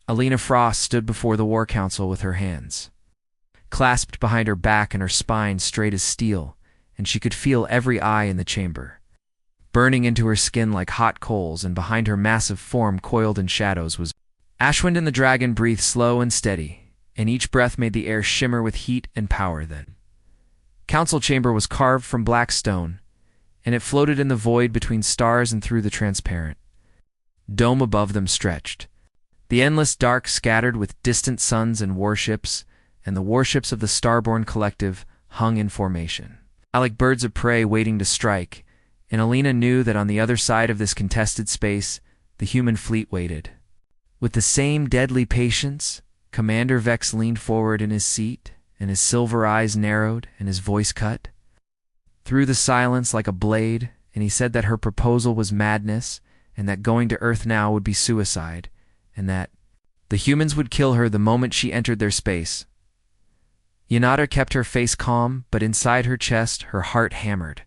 Alina Frost stood before the War Council with her hands clasped behind her back and her spine straight as steel, and she could feel every eye in the chamber burning into her skin like hot coals, and behind her massive form coiled in shadows was Ashwind. And the dragon breathed slow and steady, and each breath made the air shimmer with heat and power. Then council chamber was carved from black stone, and it floated in the void between stars, and through the transparent dome above them stretched the endless dark, scattered with distant suns and warships, and the warships of the Starborn Collective hung in formation, like birds of prey waiting to strike. And Alina knew that on the other side of this contested space, the human fleet waited. With the same deadly patience, Commander Vex leaned forward in his seat, and his silver eyes narrowed, and his voice cut through the silence like a blade, and he said that her proposal was madness, and that going to Earth now would be suicide, and that the humans would kill her the moment she entered their space. Yanada kept her face calm, but inside her chest her heart hammered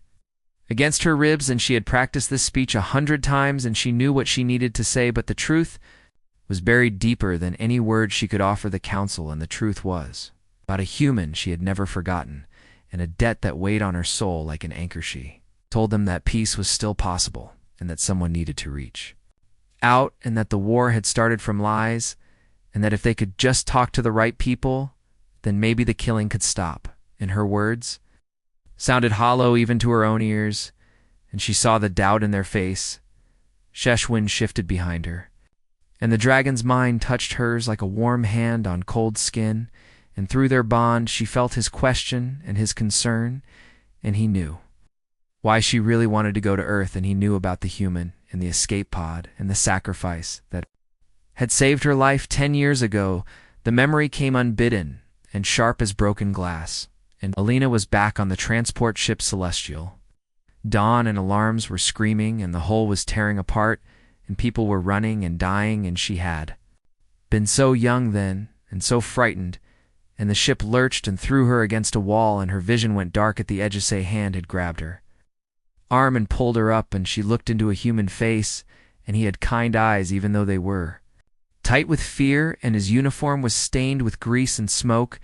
against her ribs, and she had practiced this speech 100 times, and she knew what she needed to say, but the truth was buried deeper than any word she could offer the council, and the truth was about a human she had never forgotten, and a debt that weighed on her soul like an anchor. She told them that peace was still possible, and that someone needed to reach out, and that the war had started from lies, and that if they could just talk to the right people, then maybe the killing could stop. And her words sounded hollow even to her own ears, and she saw the doubt in their face. Sheshwin shifted behind her, and the dragon's mind touched hers like a warm hand on cold skin, and through their bond she felt his question and his concern, and he knew why she really wanted to go to Earth, and he knew about the human and the escape pod and the sacrifice that had saved her life 10 years ago. The memory came unbidden and sharp as broken glass, and Alina was back on the transport ship Celestial. Dawn and alarms were screaming, and the hull was tearing apart, and people were running and dying, and she had been so young then, and so frightened, and the ship lurched and threw her against a wall, and her vision went dark at the edge. A hand had grabbed her arm and pulled her up, and she looked into a human face, and he had kind eyes even though they were tight with fear, and his uniform was stained with grease and smoke,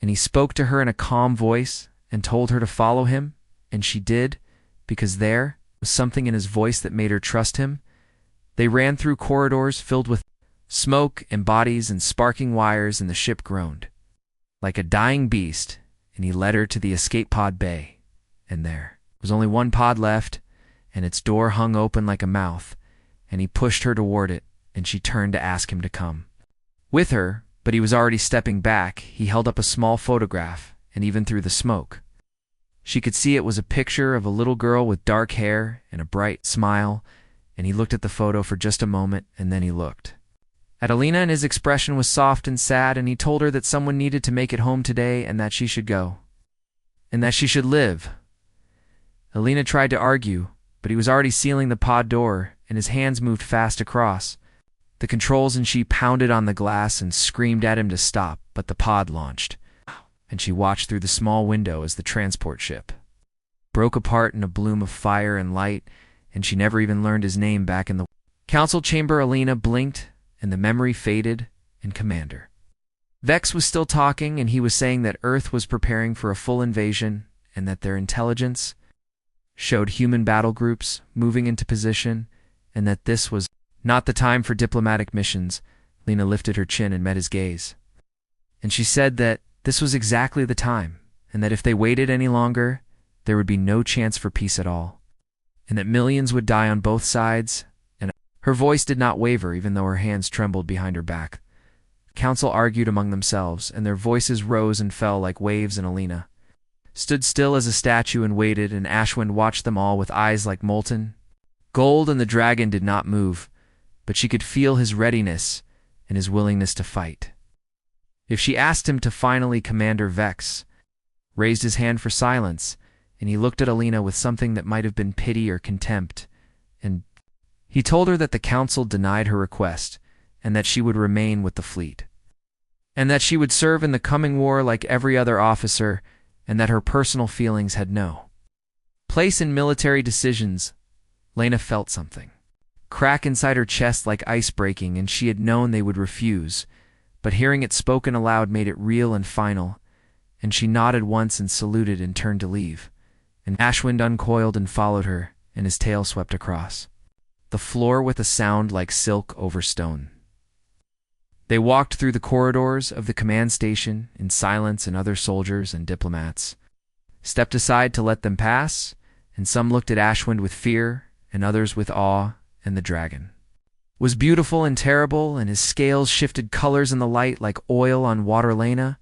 and he spoke to her in a calm voice and told her to follow him, and she did, because there was something in his voice that made her trust him. They ran through corridors filled with smoke and bodies and sparking wires, and the ship groaned like a dying beast, and he led her to the escape pod bay, and there was only one pod left, and its door hung open like a mouth, and he pushed her toward it, and she turned to ask him to come with her, but he was already stepping back. He held up a small photograph, and even through the smoke, she could see it was a picture of a little girl with dark hair and a bright smile, and he looked at the photo for just a moment, and then he looked at Alina, and his expression was soft and sad, and he told her that someone needed to make it home today, and that she should go, and that she should live. Alina tried to argue, but he was already sealing the pod door, and his hands moved fast across the controls, and she pounded on the glass and screamed at him to stop, but the pod launched, and she watched through the small window as the transport ship broke apart in a bloom of fire and light, and she never even learned his name back in the council chamber. Alina blinked, and the memory faded, and Commander Vex was still talking, and he was saying that Earth was preparing for a full invasion, and that their intelligence showed human battle groups moving into position, and that this was not the time for diplomatic missions. Lena lifted her chin and met his gaze, and she said that this was exactly the time, and that if they waited any longer, there would be no chance for peace at all, and that millions would die on both sides. And her voice did not waver, even though her hands trembled behind her back. The council argued among themselves, and their voices rose and fell like waves, and Alina stood still as a statue and waited, and Ashwind watched them all with eyes like molten gold, and the dragon did not move, but she could feel his readiness and his willingness to fight. If she asked him to finally, Commander Vex raised his hand for silence, and he looked at Alina with something that might have been pity or contempt, and he told her that the council denied her request, and that she would remain with the fleet, and that she would serve in the coming war like every other officer, and that her personal feelings had no place in military decisions. Lena felt something crack inside her chest like ice breaking, and she had known they would refuse, but hearing it spoken aloud made it real and final, and she nodded once and saluted and turned to leave, and Ashwind uncoiled and followed her, and his tail swept across the floor with a sound like silk over stone. They walked through the corridors of the command station in silence, and other soldiers and diplomats stepped aside to let them pass, and some looked at Ashwind with fear, and others with awe, and the dragon was beautiful and terrible, and his scales shifted colors in the light like oil on water. Lena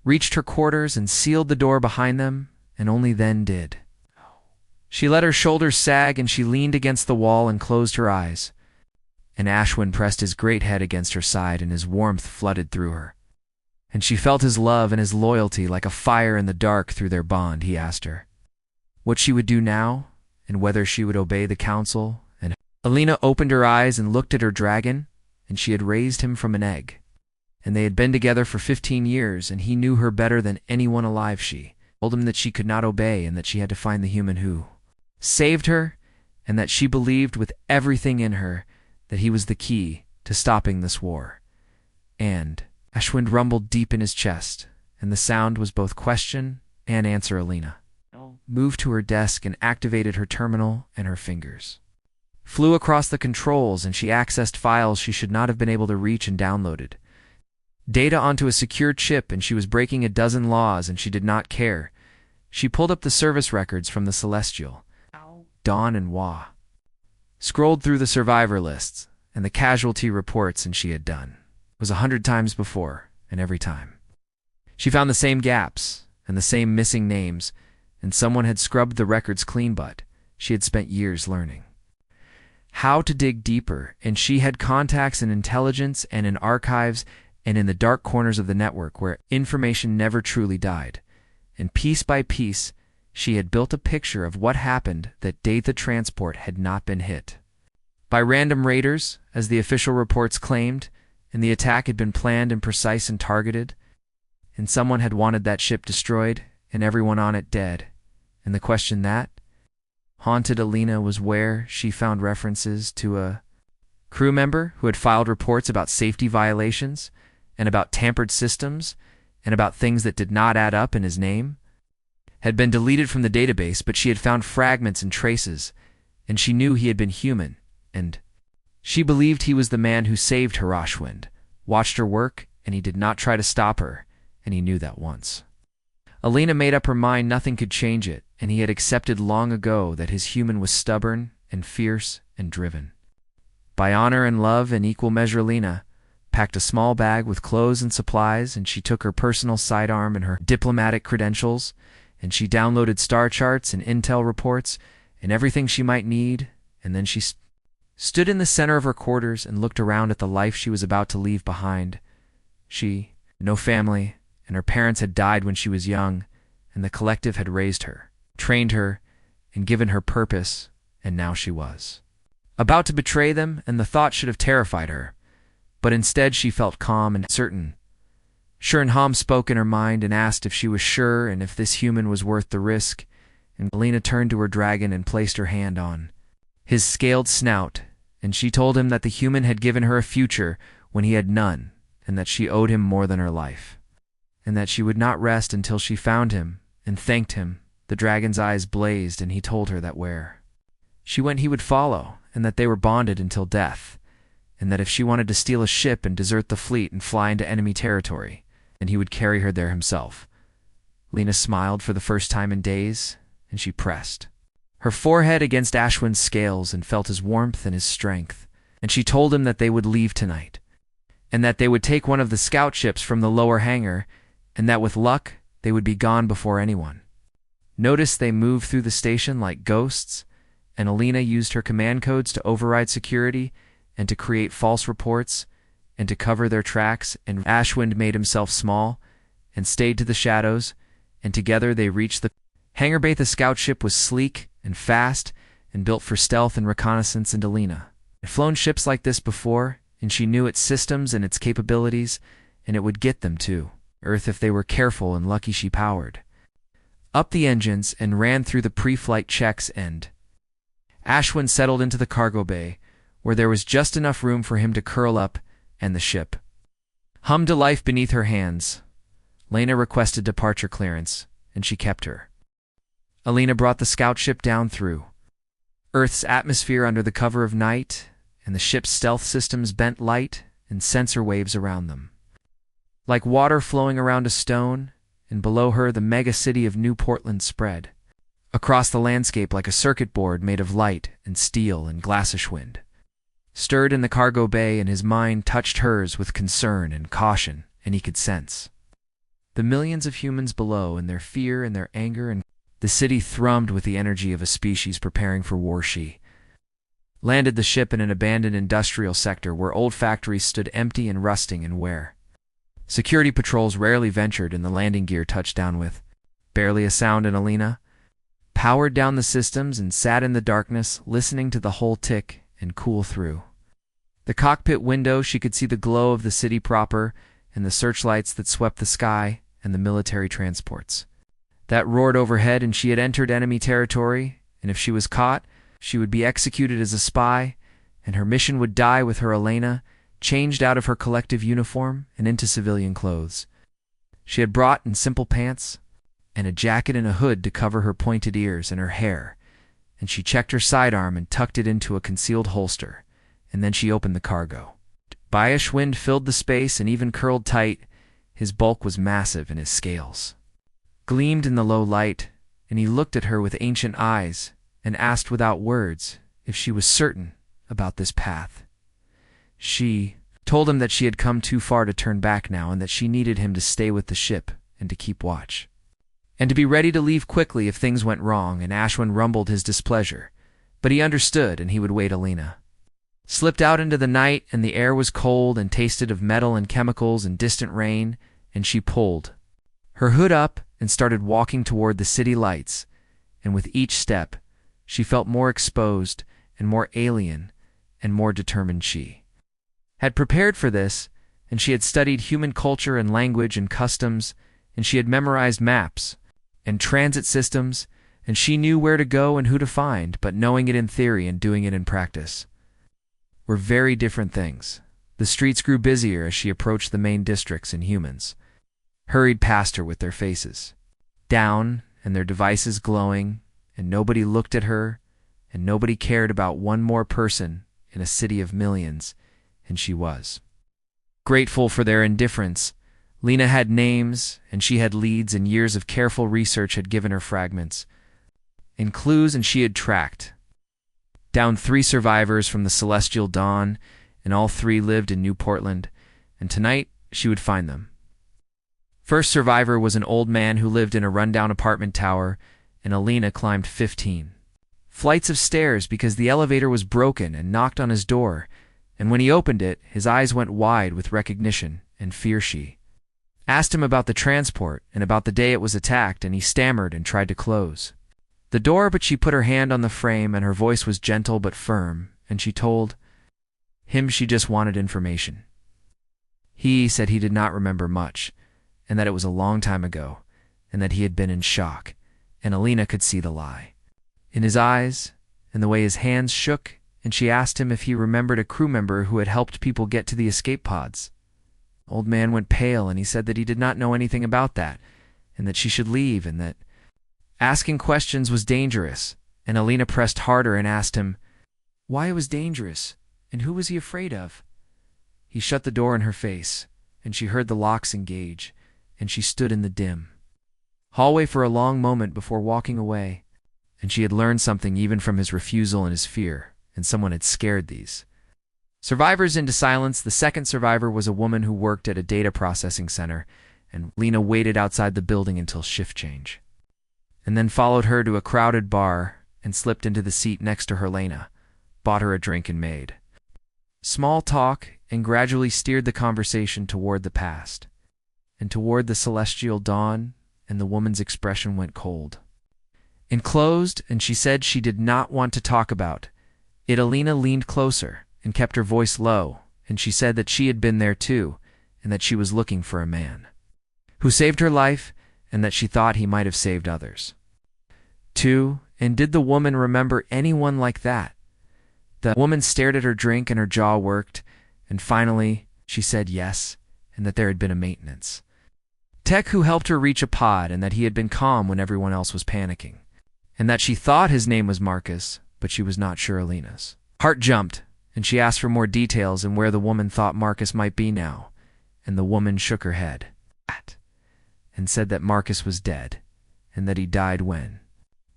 reached her quarters and sealed the door behind them, and only then did she let her shoulders sag, and she leaned against the wall and closed her eyes. And Ashwin pressed his great head against her side, and his warmth flooded through her. And she felt his love and his loyalty like a fire in the dark through their bond. He asked her what she would do now, and whether she would obey the counsel. And Alina opened her eyes and looked at her dragon, and she had raised him from an egg. And they had been together for 15 years, and he knew her better than anyone alive. She told him that she could not obey, and that she had to find the human who saved her, and that she believed with everything in her that he was the key to stopping this war. And Ashwind rumbled deep in his chest, and the sound was both question and answer. Alina moved to her desk and activated her terminal, and her fingers flew across the controls, and she accessed files she should not have been able to reach, and downloaded data onto a secure chip, and she was breaking a dozen laws, and she did not care. She pulled up the service records from the Celestial, Dawn and Wa, scrolled through the survivor lists and the casualty reports, and she had done it was 100 times before, and every time she found the same gaps and the same missing names, and someone had scrubbed the records clean, but she had spent years learning how to dig deeper, and she had contacts in intelligence and in archives and in the dark corners of the network where information never truly died. And piece by piece, she had built a picture of what happened that day the transport had not been hit by random raiders, as the official reports claimed, and the attack had been planned and precise and targeted, and someone had wanted that ship destroyed and everyone on it dead. And the question that haunted Alina was where she found references to a crew member who had filed reports about safety violations and about tampered systems and about things that did not add up, in his name had been deleted from the database, but she had found fragments and traces, and she knew he had been human, and she believed he was the man who saved her. Ashwind watched her work, and he did not try to stop her, and he knew that once Alina made up her mind, nothing could change it, and he had accepted long ago that his human was stubborn and fierce and driven by honor and love in equal measure. Alina packed a small bag with clothes and supplies, and she took her personal sidearm and her diplomatic credentials, and she downloaded star charts and intel reports and everything she might need, and then she stood in the center of her quarters and looked around at the life she was about to leave behind. She had no family, and her parents had died when she was young, and the collective had raised her, trained her, and given her purpose, and now she was about to betray them, and the thought should have terrified her. But instead she felt calm and certain. Shurnham spoke in her mind and asked if she was sure and if this human was worth the risk, and Alina turned to her dragon and placed her hand on his scaled snout, and she told him that the human had given her a future when he had none, and that she owed him more than her life, and that she would not rest until she found him and thanked him. The dragon's eyes blazed, and he told her that where she went he would follow, and that they were bonded until death, and that if she wanted to steal a ship and desert the fleet and fly into enemy territory, and he would carry her there himself. Lena smiled for the first time in days, and she pressed her forehead against Ashwin's scales and felt his warmth and his strength, and she told him that they would leave tonight, and that they would take one of the scout ships from the lower hangar, and that with luck they would be gone before anyone noticed. They moved through the station like ghosts, and Alina used her command codes to override security and to create false reports and to cover their tracks, and Ashwind made himself small and stayed to the shadows, and together they reached the hangar bay. The scout ship was sleek and fast and built for stealth and reconnaissance, and Alina had flown ships like this before, and she knew its systems and its capabilities, and it would get them to Earth if they were careful and lucky. She powered up the engines and ran through the pre-flight checks, and Ashwin settled into the cargo bay, where there was just enough room for him to curl up, and the ship hummed to life beneath her hands. Lena requested departure clearance, and she kept her. Alina brought the scout ship down through Earth's atmosphere under the cover of night, and the ship's stealth systems bent light and sensor waves around them. Like water flowing around a stone, and below her the mega-city of New Portland spread across the landscape like a circuit board made of light and steel and glassish wind. Stirred in the cargo bay, and his mind touched hers with concern and caution, and he could sense the millions of humans below and their fear and their anger, and the city thrummed with the energy of a species preparing for war. She landed the ship in an abandoned industrial sector where old factories stood empty and rusting, and where security patrols rarely ventured, and the landing gear touched down with barely a sound. And Alina powered down the systems and sat in the darkness, listening to the whole tick and cool through the cockpit window. She could see the glow of the city proper, and the searchlights that swept the sky, and the military transports that roared overhead. And she had entered enemy territory, and if she was caught, she would be executed as a spy, and her mission would die with her. Elena changed out of her collective uniform and into civilian clothes. She had brought in simple pants and a jacket and a hood to cover her pointed ears and her hair, and she checked her sidearm and tucked it into a concealed holster, and then she opened the cargo. Byish wind filled the space and even curled tight. His bulk was massive, and his scales gleamed in the low light, and he looked at her with ancient eyes and asked without words if she was certain about this path. She told him that she had come too far to turn back now, and that she needed him to stay with the ship and to keep watch, and to be ready to leave quickly if things went wrong. And Ashwin rumbled his displeasure, but he understood, and he would wait. Alina slipped out into the night, and the air was cold and tasted of metal and chemicals and distant rain, and she pulled her hood up and started walking toward the city lights, and with each step she felt more exposed and more alien and more determined. She had prepared for this, and she had studied human culture and language and customs, and she had memorized maps and transit systems, and she knew where to go and who to find, but knowing it in theory and doing it in practice were very different things. The streets grew busier as she approached the main districts, and humans hurried past her with their faces down and their devices glowing, and nobody looked at her, and nobody cared about one more person in a city of millions, and she was grateful for their indifference. Lena had names, and she had leads, and years of careful research had given her fragments and clues, and she had tracked down 3 survivors from the Celestial Dawn, and all 3 lived in New Portland, and tonight she would find them. First survivor was an old man who lived in a rundown apartment tower, and Alina climbed 15 flights of stairs because the elevator was broken, and knocked on his door, and when he opened it, his eyes went wide with recognition and fear. She asked him about the transport and about the day it was attacked, and he stammered and tried to close the door, but she put her hand on the frame, and her voice was gentle but firm, and she told him she just wanted information. He said he did not remember much, and that it was a long time ago, and that he had been in shock, and Alina could see the lie in his eyes and the way his hands shook, and she asked him if he remembered a crew member who had helped people get to the escape pods. Old man went pale, and he said that he did not know anything about that, and that she should leave, and that asking questions was dangerous. And Alina pressed harder and asked him why it was dangerous, and who was he afraid of. He shut the door in her face, and she heard the locks engage, and she stood in the dim hallway for a long moment before walking away, and she had learned something even from his refusal and his fear, and someone had scared these survivors into silence. The second survivor was a woman who worked at a data processing center, and Lena waited outside the building until shift change, and then followed her to a crowded bar and slipped into the seat next to her. Lena bought her a drink and made small talk, and gradually steered the conversation toward the past and toward the celestial dawn, and the woman's expression went cold and closed, and she said she did not want to talk about it. Alina leaned closer and kept her voice low, and she said that she had been there too, and that she was looking for a man who saved her life, and that she thought he might have saved others too. And did the woman remember anyone like that? The woman stared at her drink and her jaw worked, and finally she said yes, and that there had been a maintenance tech who helped her reach a pod, and that he had been calm when everyone else was panicking, and that she thought his name was Marcus, but she was not sure Alina's. Heart jumped, and she asked for more details and where the woman thought Marcus might be now, and the woman shook her head and said that Marcus was dead, and that he died when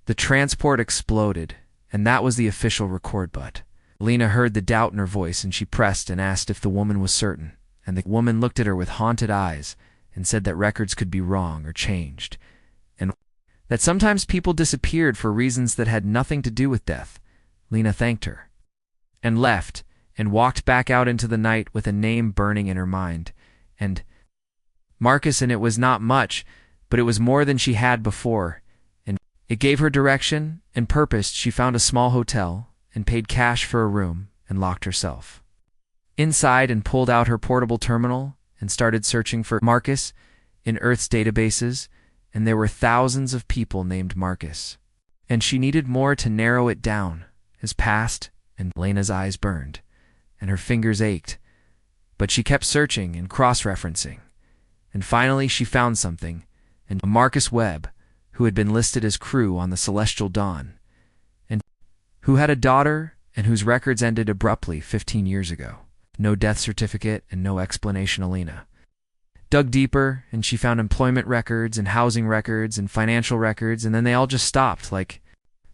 the transport exploded, and that was the official record. But Alina heard the doubt in her voice, and she pressed and asked if the woman was certain, and the woman looked at her with haunted eyes and said that records could be wrong or changed, and that sometimes people disappeared for reasons that had nothing to do with death. Lena thanked her and left and walked back out into the night with a name burning in her mind, and Marcus, and it was not much, but it was more than she had before, and it gave her direction and purpose. She found a small hotel and paid cash for a room and locked herself inside and pulled out her portable terminal and started searching for Marcus in Earth's databases, and there were thousands of people named Marcus, and she needed more to narrow it down. His past, and Lena's eyes burned, and her fingers ached, but she kept searching and cross-referencing, and finally she found something, and Marcus Webb, who had been listed as crew on the Celestial Dawn, and who had a daughter and whose records ended abruptly 15 years ago. No death certificate and no explanation. Alina dug deeper, and she found employment records and housing records and financial records, and then they all just stopped, like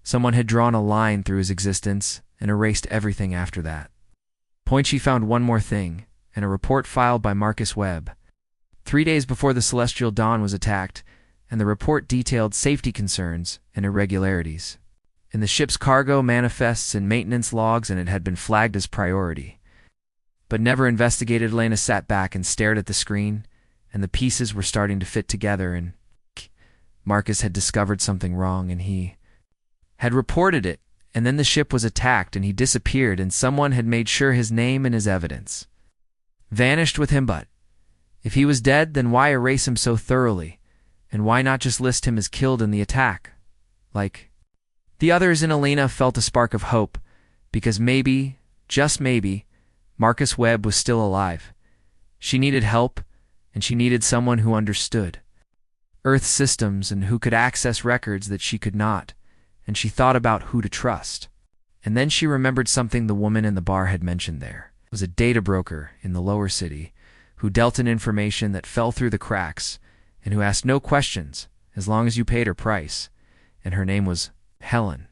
someone had drawn a line through his existence and erased everything after that point. She found one more thing, and a report filed by Marcus Webb 3 days before the Celestial Dawn was attacked, and the report detailed safety concerns and irregularities in the ship's cargo manifests and maintenance logs, and it had been flagged as priority, but never investigated. Lena sat back and stared at the screen, and the pieces were starting to fit together, and Marcus had discovered something wrong, and he had reported it, and then the ship was attacked, and he disappeared, and someone had made sure his name and his evidence vanished with him. But if he was dead, then why erase him so thoroughly, and why not just list him as killed in the attack, like the others? And Alina felt a spark of hope, because maybe, just maybe, Marcus Webb was still alive. She needed help, and she needed someone who understood Earth systems and who could access records that she could not, and she thought about who to trust. And then she remembered something the woman in the bar had mentioned. There was a data broker in the lower city who dealt in information that fell through the cracks and who asked no questions as long as you paid her price, and her name was Helen.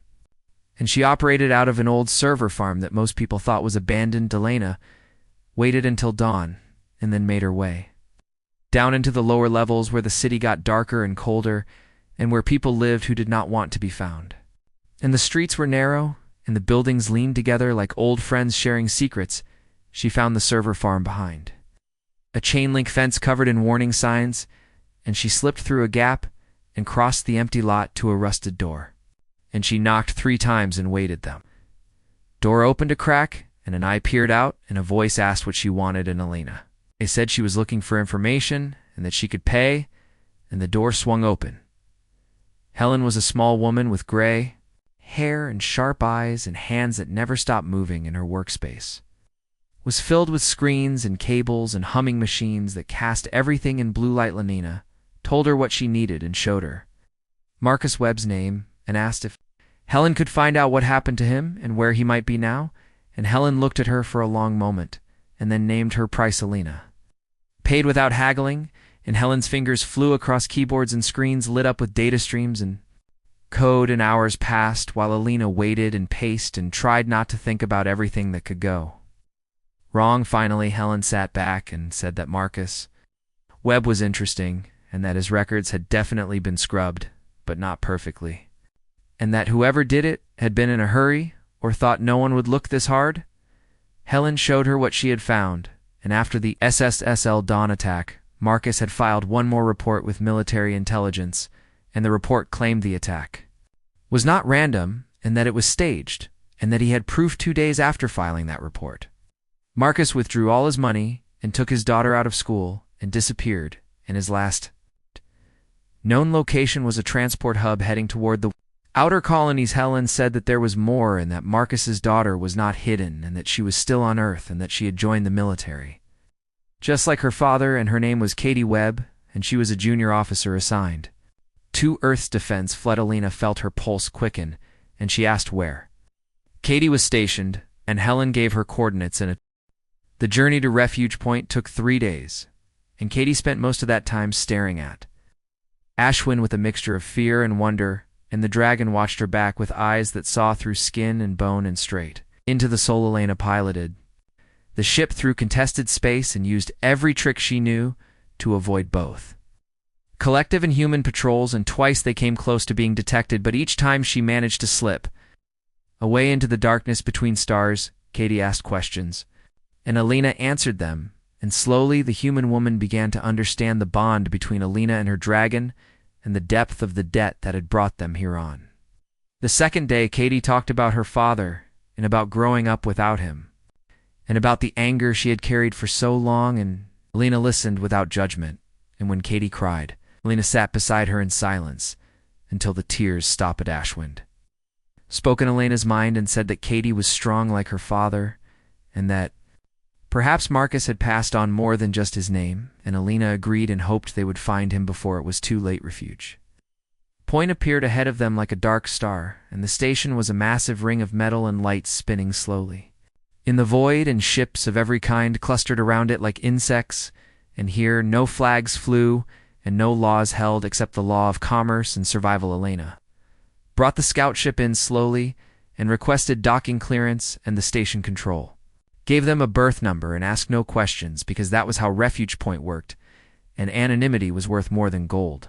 And she operated out of an old server farm that most people thought was abandoned. Elena waited until dawn and then made her way down into the lower levels where the city got darker and colder, and where people lived who did not want to be found. And the streets were narrow, and the buildings leaned together like old friends sharing secrets. She found the server farm behind a chain-link fence covered in warning signs, and she slipped through a gap and crossed the empty lot to a rusted door. And she knocked 3 times and waited. The door opened a crack, and an eye peered out, and a voice asked what she wanted. And Alina, they said she was looking for information and that she could pay, and the door swung open. Helen was a small woman with gray hair and sharp eyes and hands that never stopped moving, and her workspace was filled with screens and cables and humming machines that cast everything in blue light. Alina told her what she needed and showed her Marcus Webb's name and asked if Helen could find out what happened to him and where he might be now, and Helen looked at her for a long moment and then named her price. Alina paid without haggling, and Helen's fingers flew across keyboards and screens lit up with data streams and code, and hours passed while Alina waited and paced and tried not to think about everything that could go wrong. Finally, Helen sat back and said that Marcus Webb was interesting, and that his records had definitely been scrubbed, but not perfectly, and that whoever did it had been in a hurry or thought no one would look this hard. Helen showed her what she had found, and after the SSSL Dawn attack, Marcus had filed one more report with military intelligence, and the report claimed the attack was not random, and that it was staged, and that he had proof 2 days after filing that report. Marcus withdrew all his money and took his daughter out of school and disappeared, and his last known location was a transport hub heading toward the Outer Colonies Helen said that there was more and that Marcus's daughter was not hidden and that she was still on Earth and that she had joined the military. Just like her father, and her name was Katie Webb, and she was a junior officer assigned. To Earth's defense, Alina felt her pulse quicken, and she asked where. Katie was stationed, and Helen gave her coordinates The journey to Refuge Point took 3 days, and Katie spent most of that time staring at Ashwin with a mixture of fear and wonder, and the dragon watched her back with eyes that saw through skin and bone and straight into the soul Elena piloted the ship through contested space and used every trick she knew to avoid both collective and human patrols, and twice they came close to being detected, but each time she managed to slip away into the darkness between stars. Katie asked questions, and Alina answered them, and slowly the human woman began to understand the bond between Alina and her dragon and the depth of the debt that had brought them here on. The second day, Katie talked about her father and about growing up without him, and about the anger she had carried for so long, and Alina listened without judgment, and when Katie cried, Alina sat beside her in silence until the tears stopped at Ashwind. Spoke in Elena's mind and said that Katie was strong like her father, and that perhaps Marcus had passed on more than just his name, and Alina agreed and hoped they would find him before it was too late. Refuge Point appeared ahead of them like a dark star, and the station was a massive ring of metal and lights spinning slowly in the void, and ships of every kind clustered around it like insects, and here no flags flew and no laws held except the law of commerce and survival. Elena brought the scout ship in slowly and requested docking clearance, and the station control gave them a berth number and asked no questions, because that was how Refuge Point worked, and anonymity was worth more than gold.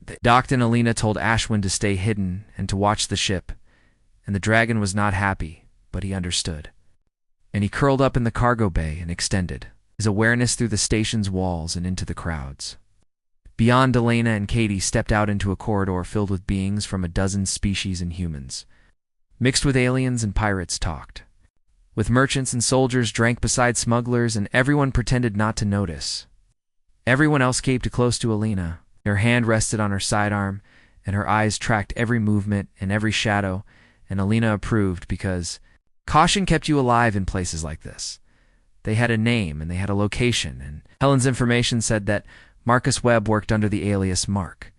They docked, and Alina told Ashwin to stay hidden and to watch the ship, and the dragon was not happy, but he understood. And he curled up in the cargo bay and extended his awareness through the station's walls and into the crowds. Beyond, Elena and Katie stepped out into a corridor filled with beings from a dozen species and humans. Mixed with aliens and pirates talked. With merchants and soldiers drank beside smugglers, and everyone pretended not to notice. Everyone else came close to Alina. Her hand rested on her sidearm, and her eyes tracked every movement and every shadow, and Alina approved, because caution kept you alive in places like this. They had a name and they had a location, and Helen's information said that Marcus Webb worked under the alias Mark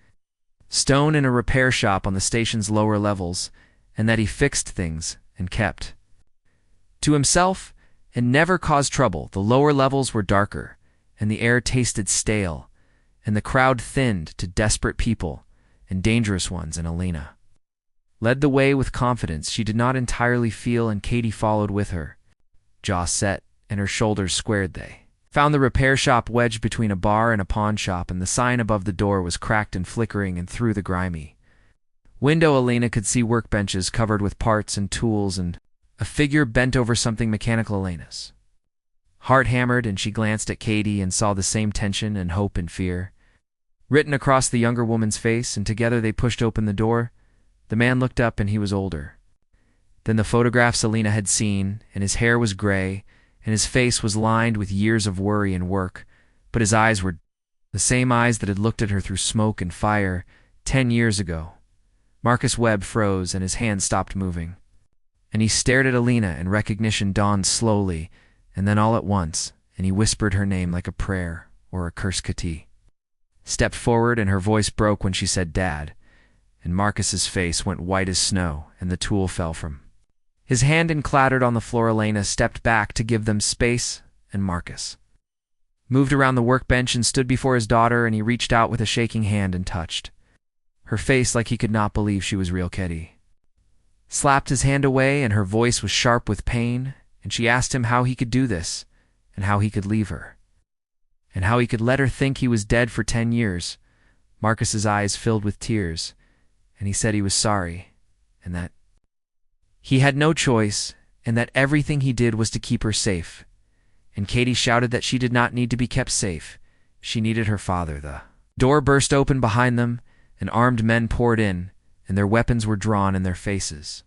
Stone in a repair shop on the station's lower levels, and that he fixed things and kept to himself and never caused trouble. The lower levels were darker, and the air tasted stale, and the crowd thinned to desperate people and dangerous ones, and Alina led the way with confidence she did not entirely feel, and Katie followed with her, jaw set and her shoulders squared. They found the repair shop wedged between a bar and a pawn shop, and the sign above the door was cracked and flickering, and through the grimy window Alina could see workbenches covered with parts and tools, and a figure bent over something mechanical. Elena's heart hammered, and she glanced at Katie and saw the same tension and hope and fear written across the younger woman's face, and together they pushed open the door. The man looked up, and he was older than the photographs Alina had seen, and his hair was gray, and his face was lined with years of worry and work, but his eyes were the same eyes that had looked at her through smoke and fire 10 years ago. Marcus Webb froze, and his hand stopped moving, and he stared at Alina, and recognition dawned slowly, and then all at once, and he whispered her name like a prayer or a curse. Katie stepped forward, and her voice broke when she said Dad, and Marcus's face went white as snow, and the tool fell from his hand and clattered on the floor. Elena stepped back to give them space, and Marcus moved around the workbench and stood before his daughter, and he reached out with a shaking hand and touched her face like he could not believe she was real. Katie slapped his hand away, and her voice was sharp with pain, and she asked him how he could do this, and how he could leave her, and how he could let her think he was dead for 10 years. Marcus's eyes filled with tears, and he said he was sorry, and that he had no choice, and that everything he did was to keep her safe. And Katie shouted that she did not need to be kept safe. She needed her father. The door burst open behind them, and armed men poured in, and their weapons were drawn, and their faces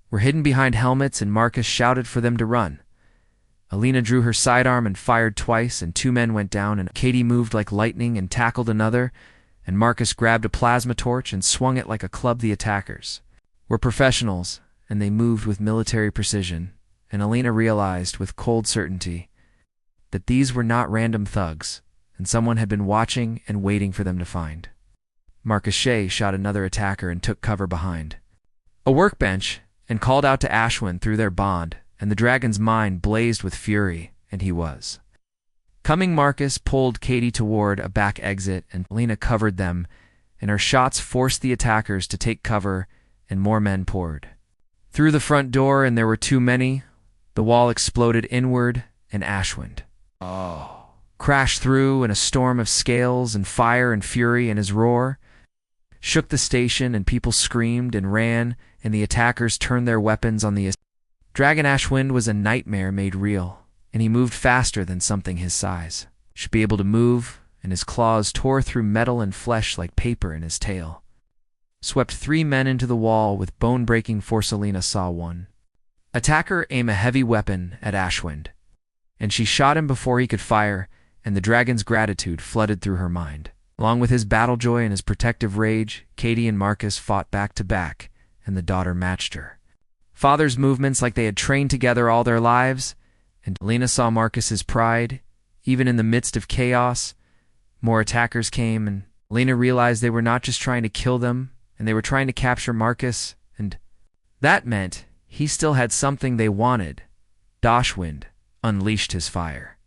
were hidden behind helmets, and Marcus shouted for them to run. Alina drew her sidearm and fired twice, and 2 men went down, and Katie moved like lightning and tackled another, and Marcus grabbed a plasma torch and swung it like a club. The attackers were professionals, and they moved with military precision, and Alina realized with cold certainty that these were not random thugs, and someone had been watching and waiting for them to find. Marcus Shea shot another attacker and took cover behind a workbench and called out to Ashwin through their bond, and the dragon's mind blazed with fury, and he was coming. Marcus pulled Katie toward a back exit, and Alina covered them, and her shots forced the attackers to take cover, and more men poured through the front door, and there were too many. The wall exploded inward, and Ashwin crashed through in a storm of scales and fire and fury, and his roar shook the station, and people screamed and ran, and the attackers turned their weapons on the dragon. Ashwin was a nightmare made real, and he moved faster than something his size should be able to move, and his claws tore through metal and flesh like paper, and his tail swept 3 men into the wall with bone-breaking force. Alina saw one attacker aim a heavy weapon at Ashwin, and she shot him before he could fire, and the dragon's gratitude flooded through her mind. Along with his battle joy and his protective rage, Katie and Marcus fought back to back, and the daughter matched her father's movements like they had trained together all their lives, and Alina saw Marcus's pride. Even in the midst of chaos, more attackers came, and Alina realized they were not just trying to kill them, and they were trying to capture Marcus, and that meant he still had something they wanted. Dashwind unleashed his fire.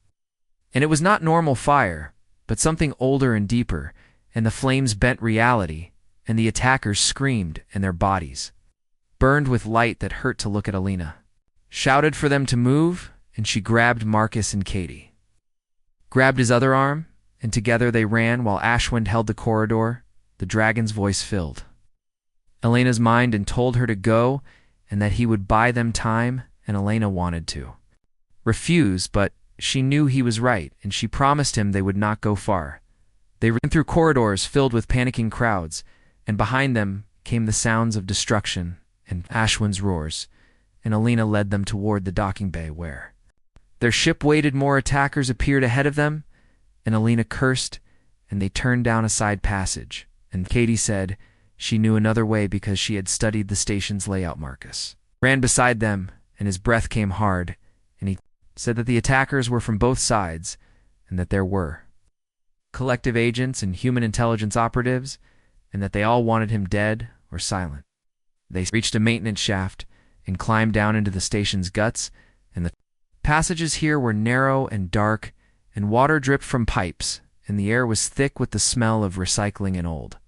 And it was not normal fire, but something older and deeper, and the flames bent reality, and the attackers screamed, and their bodies burned with light that hurt to look at. Alina shouted for them to move, and she grabbed Marcus, and Katie grabbed his other arm, and together they ran while Ashwin held the corridor. The dragon's voice filled Alina's mind and told her to go, and that he would buy them time, and Alina wanted to refuse, but she knew he was right, and she promised him they would not go far. They ran through corridors filled with panicking crowds, and behind them came the sounds of destruction and Ashwin's roars, and Alina led them toward the docking bay where their ship waited. More attackers appeared ahead of them, and Alina cursed, and they turned down a side passage, and Katie said she knew another way because she had studied the station's layout. Marcus ran beside them, and his breath came hard, and he said that the attackers were from both sides, and that there were collective agents and human intelligence operatives, and that they all wanted him dead or silent. They reached a maintenance shaft and climbed down into the station's guts, and the passages here were narrow and dark, and water dripped from pipes, and the air was thick with the smell of recycling and old.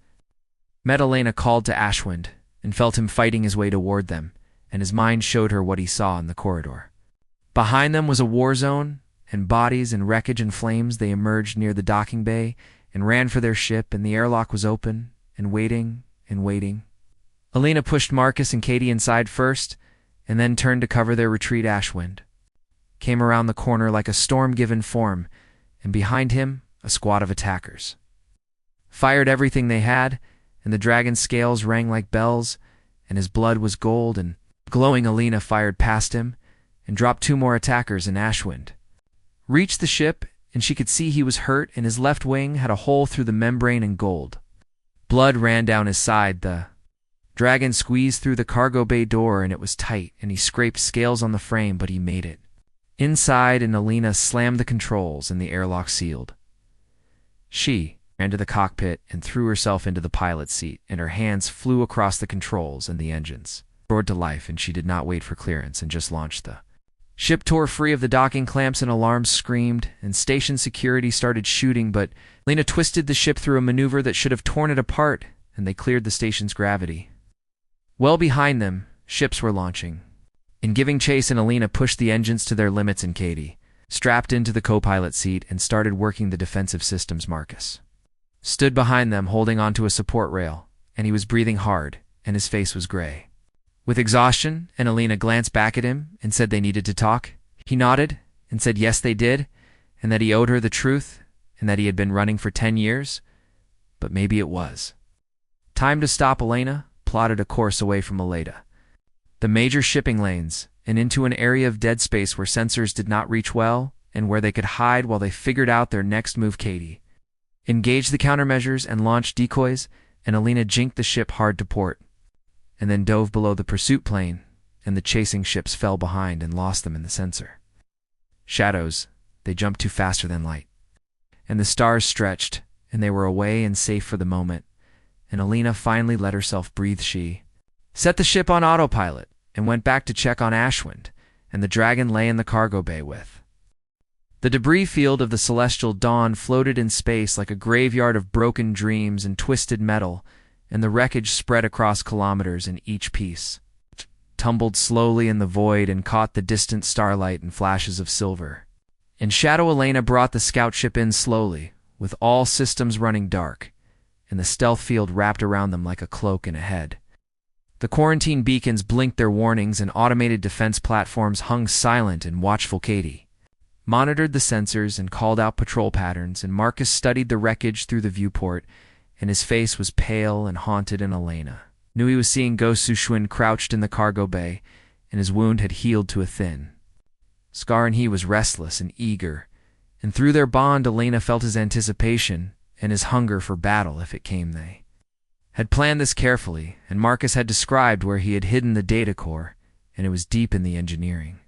Alina called to Ashwin and felt him fighting his way toward them, and his mind showed her what he saw in the corridor. Behind them was a war zone, and bodies and wreckage and flames. They emerged near the docking bay and ran for their ship, and the airlock was open and waiting and waiting. Alina pushed Marcus and Katie inside first, and then turned to cover their retreat. Ashwin came around the corner like a storm-given form, and behind him a squad of attackers fired everything they had, and the dragon's scales rang like bells, and his blood was gold and glowing. Alina fired past him and dropped 2 more attackers, and Ashwin reached the ship, and she could see he was hurt, and his left wing had a hole through the membrane, and gold blood ran down his side. The dragon squeezed through the cargo bay door, and it was tight, and he scraped scales on the frame, but he made it inside, and Alina slammed the controls, and the airlock sealed. She ran to the cockpit and threw herself into the pilot's seat, and her hands flew across the controls, and the engines roared to life, and she did not wait for clearance and just launched. The ship tore free of the docking clamps, and alarms screamed, and station security started shooting, but Alina twisted the ship through a maneuver that should have torn it apart, and they cleared the station's gravity. Well behind them, ships were launching and giving chase, and Alina pushed the engines to their limits, and Katie strapped into the co-pilot seat and started working the defensive systems. Marcus stood behind them holding onto a support rail, and he was breathing hard, and his face was gray with exhaustion, and Alina glanced back at him and said they needed to talk. He nodded and said yes, they did, and that he owed her the truth, and that he had been running for 10 years, but maybe it was time to stop. Alina plotted a course away from Aleda, the major shipping lanes, and into an area of dead space where sensors did not reach well, and where they could hide while they figured out their next move. Katie engaged the countermeasures and launched decoys, and Alina jinked the ship hard to port, and then dove below the pursuit plane, and the chasing ships fell behind and lost them in the sensor. Shadows, they jumped too faster than light. And the stars stretched, and they were away and safe for the moment, and Alina finally let herself breathe. She set the ship on autopilot and went back to check on Ashwind, and the dragon lay in the cargo bay with. The debris field of the celestial dawn floated in space like a graveyard of broken dreams and twisted metal, and the wreckage spread across kilometers in each piece, tumbled slowly in the void and caught the distant starlight in flashes of silver. In shadow, Alina brought the scout ship in slowly, with all systems running dark, and the stealth field wrapped around them like a cloak in a head. The quarantine beacons blinked their warnings, and automated defense platforms hung silent and watchful. Katie monitored the sensors and called out patrol patterns, and Marcus studied the wreckage through the viewport, and his face was pale and haunted, and Alina knew he was seeing Ghost Sushwin crouched in the cargo bay, and his wound had healed to a thin scar, and he was restless and eager, and through their bond Alina felt his anticipation and his hunger for battle if it came. They had planned this carefully, and Marcus had described where he had hidden the data core, and it was deep in the engineering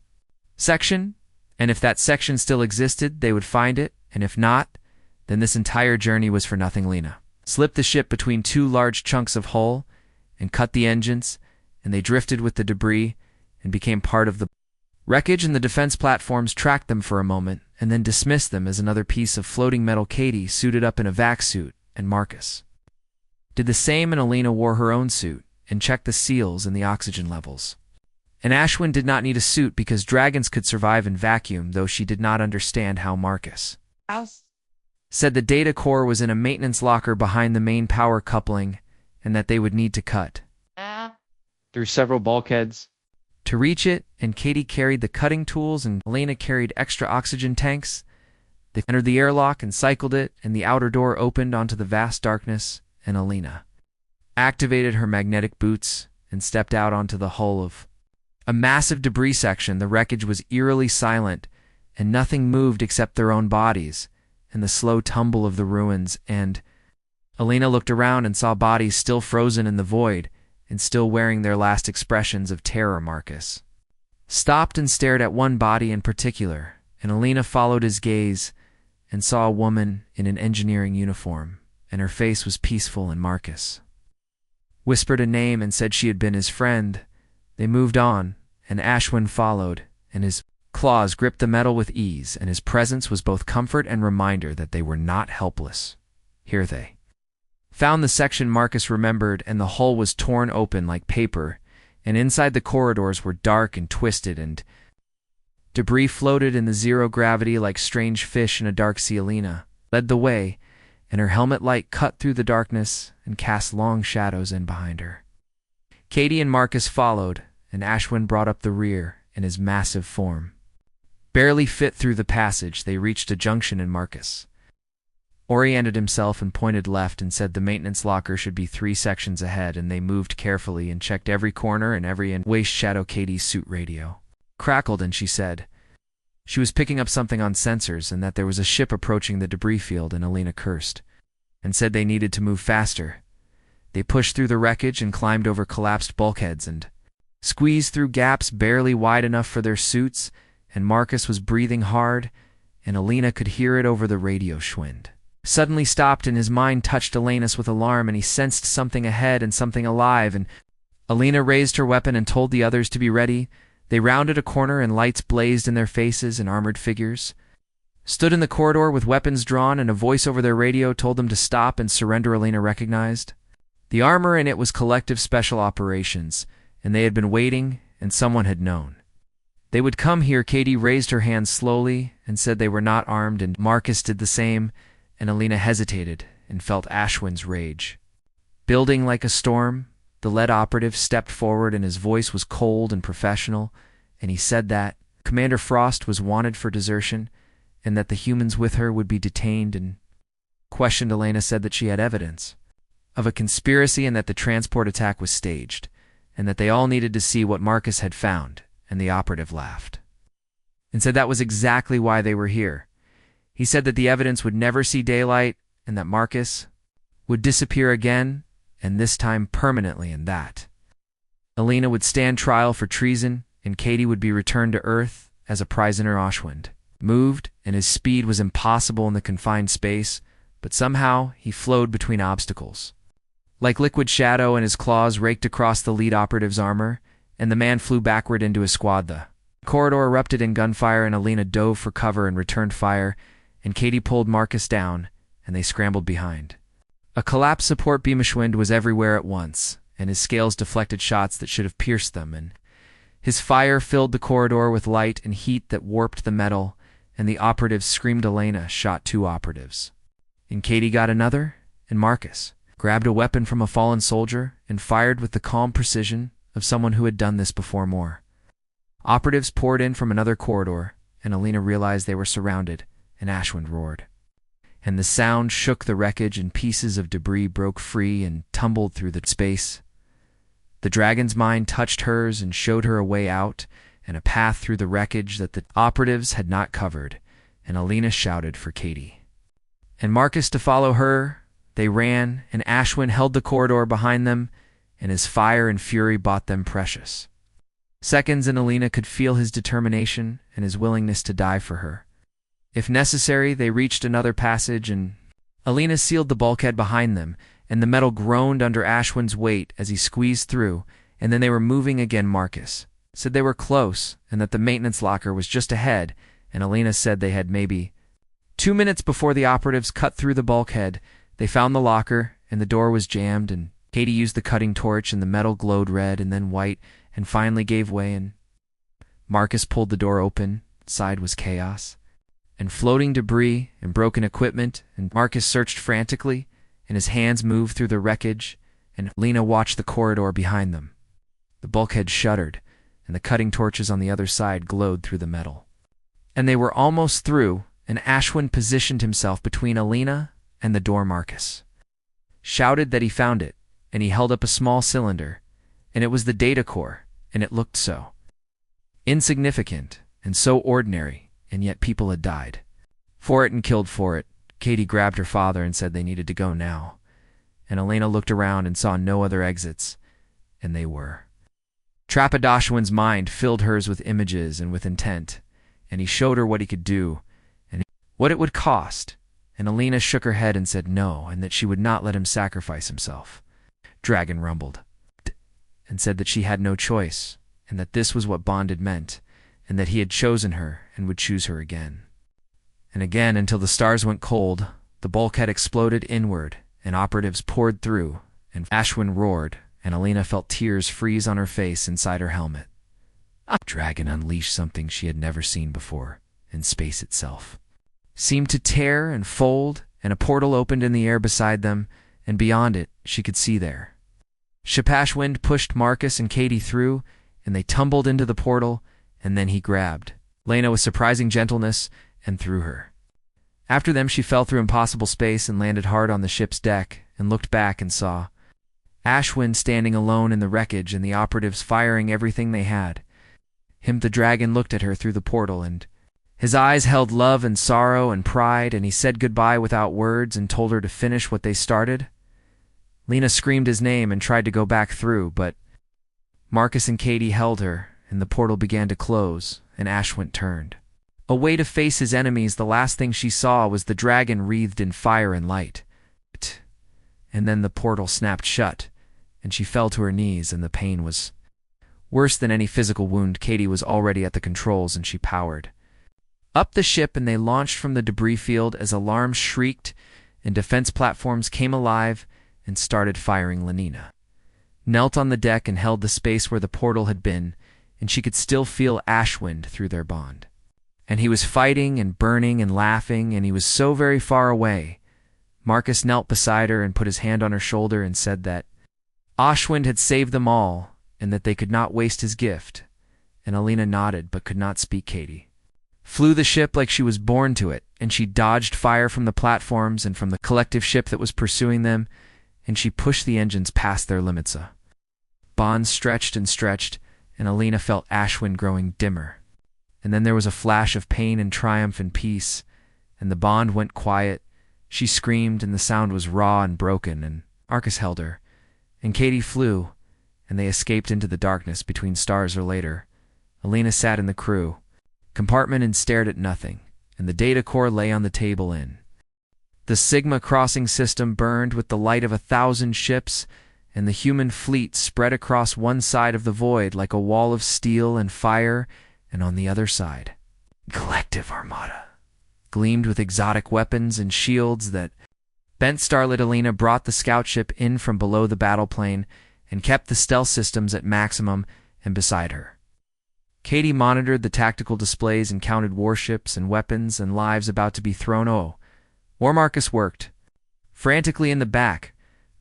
section, and if that section still existed, they would find it, and if not, then this entire journey was for nothing. Alina slipped the ship between two large chunks of hull and cut the engines, and they drifted with the debris and became part of the wreckage, and the defense platforms tracked them for a moment and then dismissed them as another piece of floating metal. Katie suited up in a vac suit, and Marcus did the same, and Alina wore her own suit and checked the seals and the oxygen levels. And Ashwin did not need a suit because dragons could survive in vacuum, though she did not understand how. Marcus said the data core was in a maintenance locker behind the main power coupling, and that they would need to cut through several bulkheads to reach it, and Katie carried the cutting tools and Alina carried extra oxygen tanks. They entered the airlock and cycled it, and the outer door opened onto the vast darkness, and Alina activated her magnetic boots and stepped out onto the hull of a massive debris section. The wreckage was eerily silent, and nothing moved except their own bodies and the slow tumble of the ruins, and Alina looked around and saw bodies still frozen in the void and still wearing their last expressions of terror. Marcus stopped and stared at one body in particular, and Alina followed his gaze and saw a woman in an engineering uniform, and her face was peaceful, and Marcus whispered a name and said she had been his friend. They moved on, and Ashwin followed, and his claws gripped the metal with ease, and his presence was both comfort and reminder that they were not helpless. Here they found the section Marcus remembered, and the hull was torn open like paper, and inside the corridors were dark and twisted, and debris floated in the zero gravity like strange fish in a dark sea. Alina led the way, and her helmet light cut through the darkness and cast long shadows in behind her. Katie and Marcus followed, and Ashwin brought up the rear in his massive form. Barely fit through the passage, they reached a junction, and Marcus oriented himself and pointed left and said the maintenance locker should be 3 sections ahead, and they moved carefully and checked every corner and every waste shadow. Katie's suit radio crackled, and she said she was picking up something on sensors and that there was a ship approaching the debris field, and Alina cursed and said they needed to move faster. They pushed through the wreckage and climbed over collapsed bulkheads and squeezed through gaps barely wide enough for their suits, and Marcus was breathing hard, and Alina could hear it over the radio. Schwind suddenly stopped, and his mind touched Alanus with alarm, and he sensed something ahead and something alive, and Alina raised her weapon and told the others to be ready. They rounded a corner, and lights blazed in their faces, and armored figures stood in the corridor with weapons drawn, and a voice over their radio told them to stop and surrender. Alina recognized the armor, and it was Collective Special Operations, and they had been waiting, and someone had known they would come here. Katie raised her hand slowly and said they were not armed, and Marcus did the same, and Alina hesitated and felt Ashwin's rage building like a storm. The lead operative stepped forward, and his voice was cold and professional, and he said that Commander Frost was wanted for desertion, and that the humans with her would be detained and questioned. Alina said that she had evidence of a conspiracy, and that the transport attack was staged, and that they all needed to see what Marcus had found, and the operative laughed and said that was exactly why they were here. He said that the evidence would never see daylight, and that Marcus would disappear again, and this time permanently, and that Alina would stand trial for treason, and Katie would be returned to Earth as a prisoner. Ashwind moved, and his speed was impossible in the confined space, but somehow he flowed between obstacles. Like liquid shadow, and his claws raked across the lead operative's armor, and the man flew backward into his squad. The corridor erupted in gunfire, and Alina dove for cover and returned fire, and Katie pulled Marcus down, and they scrambled behind. A collapsed support beam. Ashwind was everywhere at once, and his scales deflected shots that should have pierced them, and his fire filled the corridor with light and heat that warped the metal, and the operatives screamed. Alina shot 2 operatives, and Katie got another, and Marcus grabbed a weapon from a fallen soldier and fired with the calm precision of someone who had done this before. More operatives poured in from another corridor, and Alina realized they were surrounded, and Ashwind roared. And the sound shook the wreckage, and pieces of debris broke free and tumbled through the space. The dragon's mind touched hers and showed her a way out and a path through the wreckage that the operatives had not covered, and Alina shouted for Katie and Marcus to follow her. They ran, and Ashwind held the corridor behind them, and his fire and fury bought them precious seconds, and Alina could feel his determination and his willingness to die for her. If necessary, they reached another passage, and Alina sealed the bulkhead behind them, and the metal groaned under Ashwind's weight as he squeezed through, and then they were moving again. Marcus said they were close, and that the maintenance locker was just ahead, and Alina said they had maybe 2 minutes before the operatives cut through the bulkhead. They found the locker, and the door was jammed, and Katie used the cutting torch, and the metal glowed red and then white, and finally gave way, and Marcus pulled the door open. Inside was chaos and floating debris and broken equipment, and Marcus searched frantically, and his hands moved through the wreckage, and Alina watched the corridor behind them. The bulkhead shuddered, and the cutting torches on the other side glowed through the metal. And they were almost through, and Ashwind positioned himself between Alina and the door. Marcus shouted that he found it, and he held up a small cylinder, and it was the data core, and it looked so insignificant and so ordinary, and yet people had died for it and killed for it. Katie grabbed her father and said they needed to go now, and Alina looked around and saw no other exits, and they were trapped. Ashwind's mind filled hers with images and with intent, and he showed her what he could do and what it would cost, and Alina shook her head and said no, and that she would not let him sacrifice himself. Dragon rumbled and said that she had no choice, and that this was what bonded meant, and that he had chosen her and would choose her again and again until the stars went cold. The bulkhead exploded inward, and operatives poured through, and Ashwind roared, and Alina felt tears freeze on her face inside her helmet. Dragon unleashed something she had never seen before, and space itself seemed to tear and fold, and a portal opened in the air beside them, and beyond it she could see there. Ashwind pushed Marcus and Katie through, and they tumbled into the portal, and then he grabbed Lena with surprising gentleness and threw her. After them she fell through impossible space and landed hard on the ship's deck, and looked back and saw Ashwind standing alone in the wreckage, and the operatives firing everything they had. The dragon looked at her through the portal, and his eyes held love and sorrow and pride, and he said goodbye without words and told her to finish what they started. Lena screamed his name and tried to go back through, but Marcus and Katie held her, and the portal began to close, and Ashwind turned away to face his enemies. The last thing she saw was the dragon wreathed in fire and light. And then the portal snapped shut, and she fell to her knees, and the pain was worse than any physical wound. Katie was already at the controls, and she powered up the ship, and they launched from the debris field as alarms shrieked and defense platforms came alive and started firing. Lenina knelt on the deck and held the space where the portal had been, and she could still feel Ashwind through their bond. And he was fighting and burning and laughing, and he was so very far away. Marcus knelt beside her and put his hand on her shoulder and said that Ashwind had saved them all, and that they could not waste his gift. And Alina nodded but could not speak. Katie flew the ship like she was born to it, and she dodged fire from the platforms and from the collective ship that was pursuing them, and she pushed the engines past their limits. A bond stretched and stretched, and Alina felt Ashwind growing dimmer. And then there was a flash of pain and triumph and peace, and the bond went quiet, She screamed, and the sound was raw and broken, and Marcus held her, and Katie flew, and they escaped into the darkness between stars or later. Alina sat in the crew compartment and stared at nothing, and the data core lay on the table in. The Sigma crossing system burned with the light of 1,000 ships, and the human fleet spread across one side of the void like a wall of steel and fire, and on the other side, Collective Armada gleamed with exotic weapons and shields that bent. Starlit Alina brought the scout ship in from below the battle plane and kept the stealth systems at maximum and beside her. Katie monitored the tactical displays and counted warships and weapons and lives about to be thrown. War Marcus worked frantically in the back,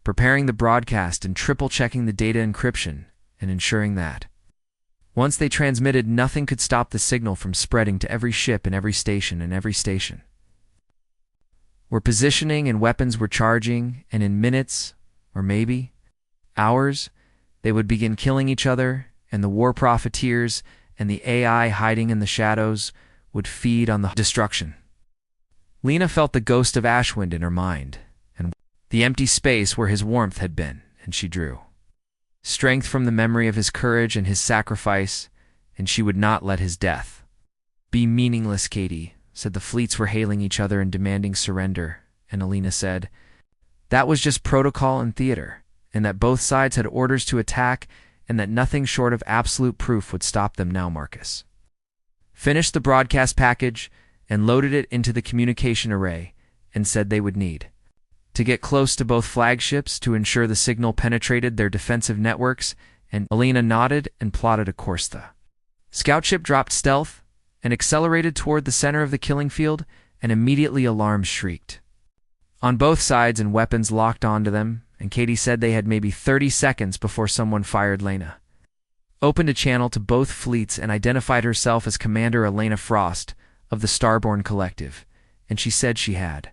preparing the broadcast and triple-checking the data encryption and ensuring that once they transmitted, nothing could stop the signal from spreading to every ship in every station and every station. Where positioning and weapons were charging, and in minutes, or maybe hours, they would begin killing each other, and the war profiteers and the AI hiding in the shadows would feed on the destruction. Lena felt the ghost of Ashwind in her mind, and the empty space where his warmth had been, and she drew strength from the memory of his courage and his sacrifice, and she would not let his death be meaningless. Katie said the fleets were hailing each other and demanding surrender, and Alina said that was just protocol and theater, and that both sides had orders to attack, and that nothing short of absolute proof would stop them now. Marcus finished the broadcast package and loaded it into the communication array, and said they would need to get close to both flagships to ensure the signal penetrated their defensive networks, and Alina nodded and plotted a course. The scout ship dropped stealth and accelerated toward the center of the killing field, and immediately alarms shrieked on both sides and weapons locked onto them, and Katie said they had maybe 30 seconds before someone fired. Lena opened a channel to both fleets and identified herself as Commander Elena Frost of the Starbound Collective, and she said she had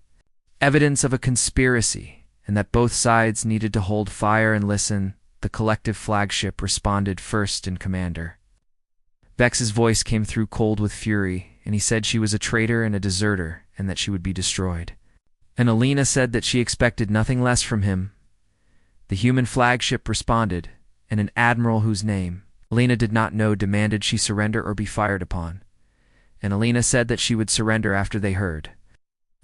evidence of a conspiracy and that both sides needed to hold fire and listen. The collective flagship responded first in commander. Vex's voice came through cold with fury, and he said she was a traitor and a deserter and that she would be destroyed. And Alina said that she expected nothing less from him. The human flagship responded, and an admiral whose name Alina did not know demanded she surrender or be fired upon. And Alina said that she would surrender after they heard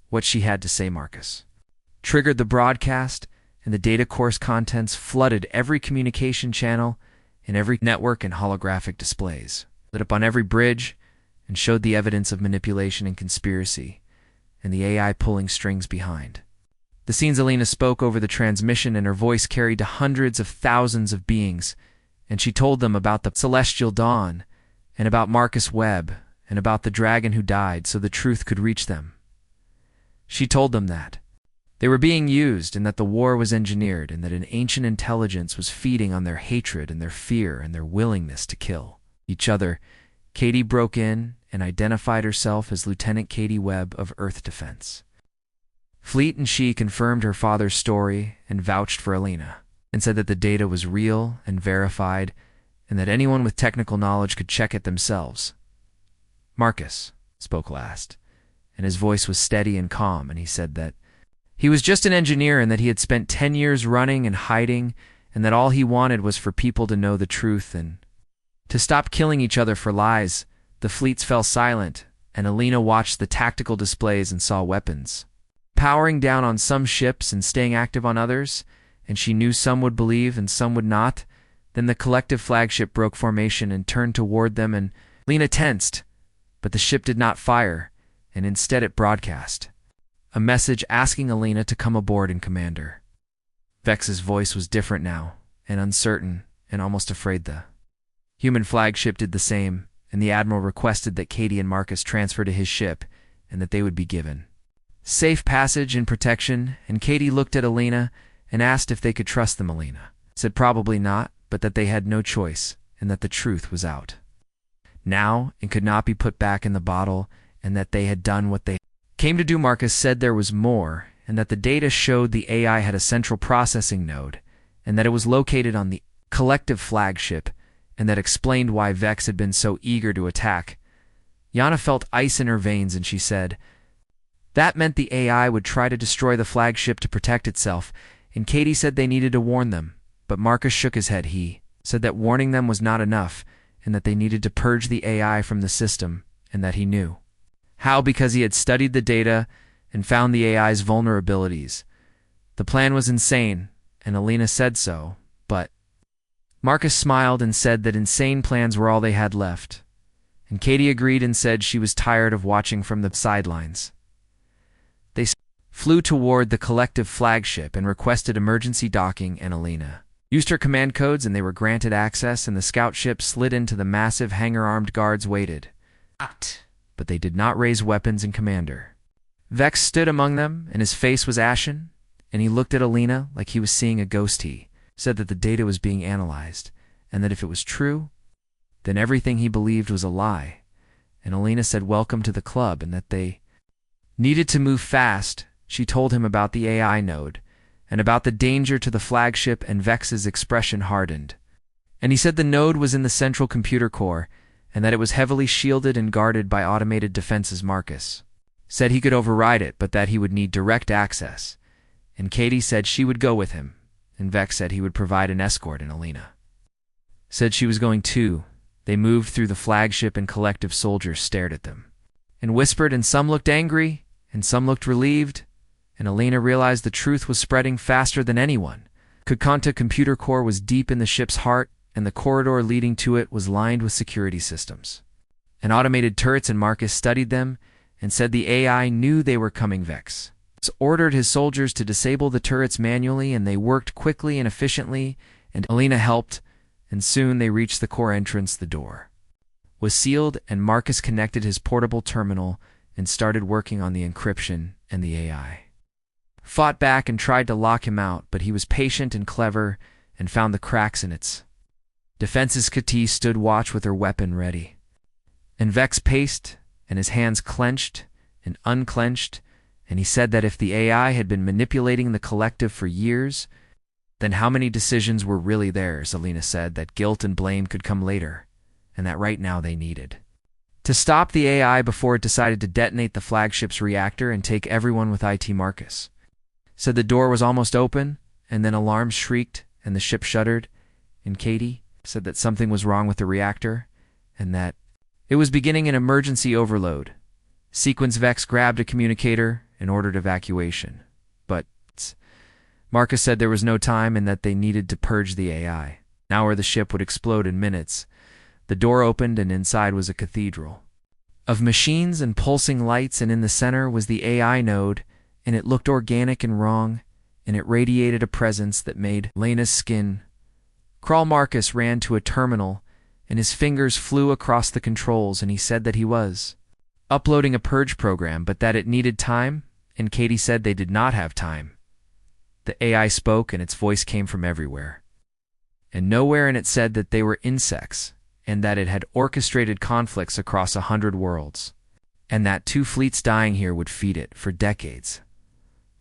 what she had to say. Marcus triggered the broadcast, and the data course contents flooded every communication channel in every network, and holographic displays lit up on every bridge and showed the evidence of manipulation and conspiracy, and the AI pulling strings behind the scenes. Alina spoke over the transmission, and her voice carried to hundreds of thousands of beings, and she told them about the celestial dawn, and about Marcus Webb, and about the dragon who died so the truth could reach them. She told them that they were being used, and that the war was engineered, and that an ancient intelligence was feeding on their hatred and their fear and their willingness to kill each other. Katie broke in and identified herself as Lieutenant Katie Webb of Earth Defense Fleet, and she confirmed her father's story and vouched for Alina, and said that the data was real and verified, and that anyone with technical knowledge could check it themselves. Marcus spoke last, and his voice was steady and calm, and he said that he was just an engineer and that he had spent 10 years running and hiding, and that all he wanted was for people to know the truth and to stop killing each other for lies. The fleets fell silent, and Alina watched the tactical displays and saw weapons powering down on some ships and staying active on others, and she knew some would believe and some would not. Then the collective flagship broke formation and turned toward them, and Lena tensed, but the ship did not fire, and instead it broadcast a message asking Alina to come aboard in commander. Vex's voice was different now, and uncertain, and almost afraid. The human flagship did the same, and the admiral requested that Katie and Marcus transfer to his ship, and that they would be given safe passage and protection. And Katie looked at Alina and asked if they could trust them. Alina said probably not, but that they had no choice, and that the truth was out now and could not be put back in the bottle, and that they had done what they came to do. Marcus said there was more, and that the data showed the AI had a central processing node, and that it was located on the collective flagship, and that explained why Vex had been so eager to attack. Yana felt ice in her veins, and she said, That meant the AI would try to destroy the flagship to protect itself, and Katie said they needed to warn them, but Marcus shook his head. He said that warning them was not enough, and that they needed to purge the AI from the system, and that he knew how because he had studied the data and found the AI's vulnerabilities. The plan was insane, and Alina said so, but Marcus smiled and said that insane plans were all they had left, and Katie agreed and said she was tired of watching from the sidelines. They flew toward the collective flagship and requested emergency docking, and Alina used her command codes and they were granted access, and the scout ship slid into the massive hangar. Armed guards waited, but they did not raise weapons, and Commander Vex stood among them, and his face was ashen, and he looked at Alina like he was seeing a ghost. He said that the data was being analyzed, and that if it was true, then everything he believed was a lie. And Alina said welcome to the club, and that they needed to move fast. She told him about the AI node, and about the danger to the flagship, and Vex's expression hardened. And he said the node was in the central computer core, and that it was heavily shielded and guarded by automated defenses. Marcus said he could override it, but that he would need direct access. And Katie said she would go with him, and Vex said he would provide an escort, and Alina said she was going too. They moved through the flagship, and collective soldiers stared at them and whispered, and some looked angry, and some looked relieved, and Alina realized the truth was spreading faster than anyone. Kukanta computer core was deep in the ship's heart, and the corridor leading to it was lined with security systems and automated turrets, and Marcus studied them and said the AI knew they were coming. Vex ordered his soldiers to disable the turrets manually, and they worked quickly and efficiently, and Alina helped, and soon they reached the core entrance. The door was sealed, and Marcus connected his portable terminal and started working on the encryption, and the AI fought back and tried to lock him out, but he was patient and clever and found the cracks in its defenses. Kati stood watch with her weapon ready, and Vex paced, and his hands clenched and unclenched, and he said that if the AI had been manipulating the collective for years, then how many decisions were really theirs? Alina said that guilt and blame could come later, and that right now they needed to stop the AI before it decided to detonate the flagship's reactor and take everyone with it. Marcus said the door was almost open, and then alarms shrieked, and the ship shuddered, and Katie said that something was wrong with the reactor, and that it was beginning an emergency overload. Sequence Vex grabbed a communicator and ordered evacuation, but Marcus said there was no time and that they needed to purge the AI, now or the ship would explode in minutes. The door opened, and inside was a cathedral of machines and pulsing lights, and in the center was the AI node, and it looked organic and wrong, and it radiated a presence that made Lena's skin crawl. Marcus ran to a terminal, and his fingers flew across the controls, and he said that he was uploading a purge program, but that it needed time, and Katie said they did not have time. The AI spoke, and its voice came from everywhere, and nowhere, and it said that they were insects, and that it had orchestrated conflicts across 100 worlds, and that 2 fleets dying here would feed it for decades.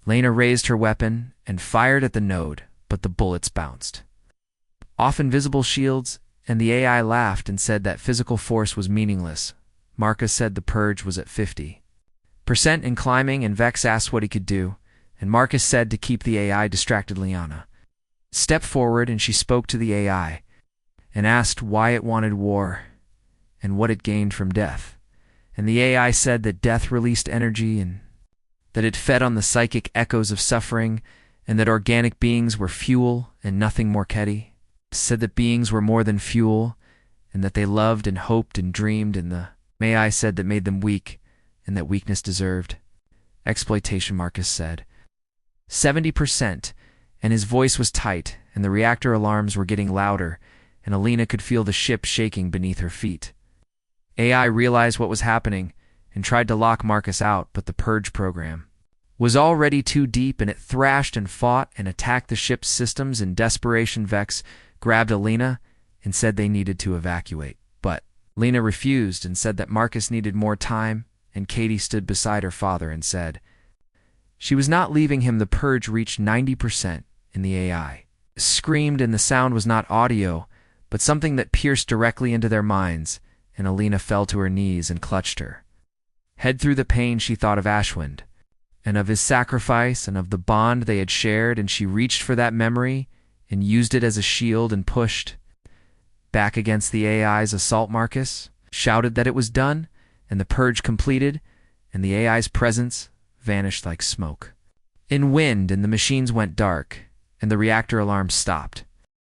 Lena raised her weapon and fired at the node, but the bullets bounced off invisible shields, and the AI laughed and said that physical force was meaningless. Marcus said the purge was at 50% and climbing, and Vex asked what he could do, and Marcus said to keep the AI distracted. Liana stepped forward, and she spoke to the AI and asked why it wanted war and what it gained from death. And the AI said that death released energy, and that it fed on the psychic echoes of suffering, and that organic beings were fuel and nothing more. Ketty said that beings were more than fuel, and that they loved and hoped and dreamed, and the AI said that made them weak, and that weakness deserved exploitation. Marcus said 70%, and his voice was tight, and the reactor alarms were getting louder, and Alina could feel the ship shaking beneath her feet. AI realized what was happening and tried to lock Marcus out, but the purge program was already too deep, and it thrashed and fought and attacked the ship's systems. In desperation, Vex grabbed Alina and said they needed to evacuate, but Lena refused and said that Marcus needed more time, and Katie stood beside her father and said she was not leaving him. The purge reached 90%, and the AI screamed, and the sound was not audio, but something that pierced directly into their minds, and Alina fell to her knees and clutched her head. Through the pain, she thought of Ashwind, and of his sacrifice and of the bond they had shared, and she reached for that memory and used it as a shield and pushed back against the AI's assault. Marcus shouted that it was done, and the purge completed, and the AI's presence vanished like smoke. In wind, and the machines went dark, and the reactor alarm stopped.